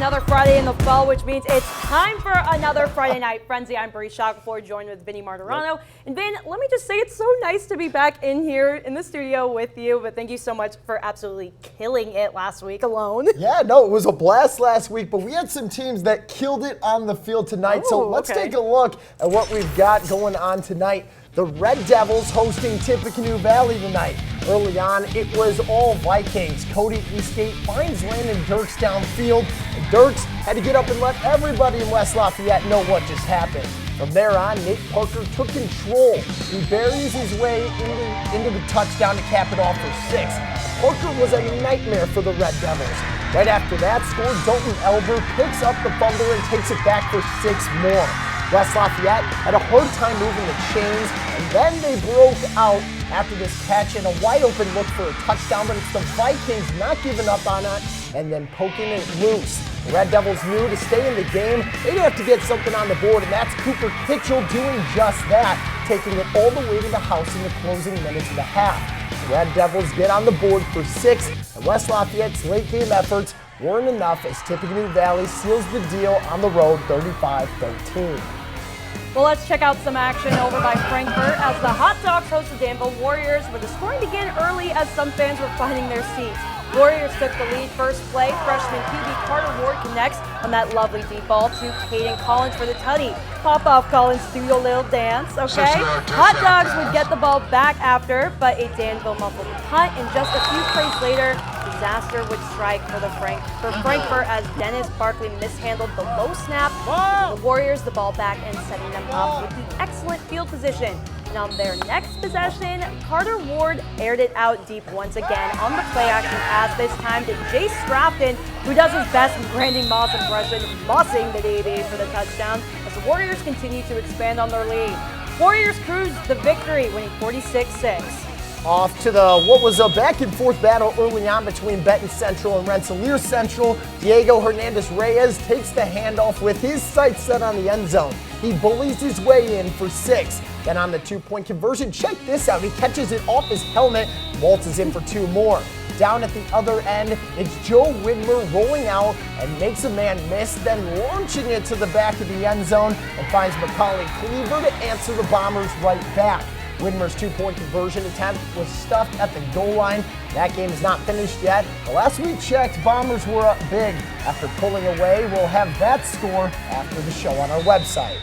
another Friday in the fall, which means it's time for another Friday Night Frenzy. I'm Bree Shackelford, joined with Vinny Martirano. And Vin, let me just say it's so nice to be back in here in the studio with you, but thank you so much for absolutely killing it last week alone. Yeah, no, it was a blast last week, but we had some teams that killed it on the field tonight. So let's take a look at what we've got going on tonight. The Red Devils hosting Tippecanoe Valley tonight. Early on, it was all Vikings. Cody Eastgate finds Landon Dirks downfield, and Dirks had to get up and let everybody in West Lafayette know what just happened. From there on, Nate Parker took control. He buries his way into the touchdown to cap it off for 6. Parker was a nightmare for the Red Devils. Right after that score, Dalton Elber picks up the fumble and takes it back for 6 more. West Lafayette had a hard time moving the chains, and then they broke out after this catch and a wide open look for a touchdown, but it's the Vikings not giving up on it and then poking it loose. The Red Devils knew to stay in the game, they'd have to get something on the board, and that's Cooper Kitchell doing just that, taking it all the way to the house in the closing minutes of the half. The Red Devils get on the board for 6, and West Lafayette's late game efforts weren't enough as Tippecanoe Valley seals the deal on the road 35-13. Well, let's check out some action over by Frankfort as the Hot Dogs host the Danville Warriors, where the scoring began early as some fans were finding their seats. Warriors took the lead first play. Freshman QB Carter Ward connects on that lovely deep ball to Caden Collins for the tutty. Pop off Collins, do your little dance, okay? Hot Dogs would get the ball back after, but a Danville muffled punt, and just a few plays later, disaster would strike for Frankfort as Dennis Barkley mishandled the low snap. The Warriors the ball back and setting them up with the excellent field position. And on their next possession, Carter Ward aired it out deep once again on the play action pass, this time to Jace Strafton, who does his best Brandon Moss impression, mossing the DB for the touchdown as the Warriors continue to expand on their lead. Warriors cruise the victory, winning 46-6. Off to the what was a back and forth battle early on between Benton Central and Rensselaer Central. Diego Hernandez-Reyes takes the handoff with his sights set on the end zone. He bullies his way in for 6. Then on the 2-point conversion, check this out. He catches it off his helmet, waltzes in for 2 more. Down at the other end, it's Joe Widmer rolling out and makes a man miss, then launching it to the back of the end zone and finds Macaulay Cleaver to answer the Bombers right back. Widmer's 2-point conversion attempt was stuffed at the goal line. That game is not finished yet. The last we checked, Bombers were up big. After pulling away, we'll have that score after the show on our website.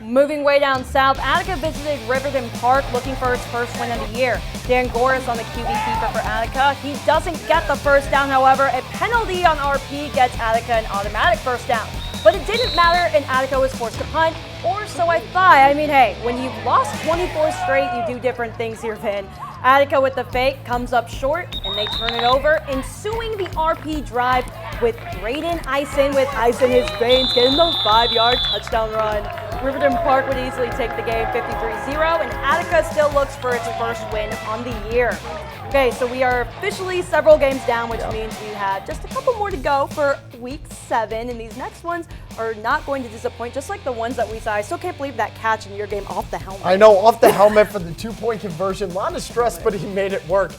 Moving way down south, Attica visited Riverton Park looking for its first win of the year. Dan Goris on the QB keeper for Attica. He doesn't get the first down, however. A penalty on RP gets Attica an automatic first down. But it didn't matter, and Attica was forced to punt, or so I thought. I mean, hey, when you've lost 24 straight, you do different things here, Vin. Attica with the fake comes up short, and they turn it over, ensuing the RP drive with Braden Eisen with ice in his veins, getting the 5-yard touchdown run. Riverton Park would easily take the game 53-0, and Attica still looks for its first win on the year. Okay, so we are officially several games down, which means we have just a couple more to go for week 7, and these next ones are not going to disappoint, just like the ones that we saw. I still can't believe that catch in your game off the helmet. I know, off the helmet for the 2-point conversion. A lot of stress, but he made it work.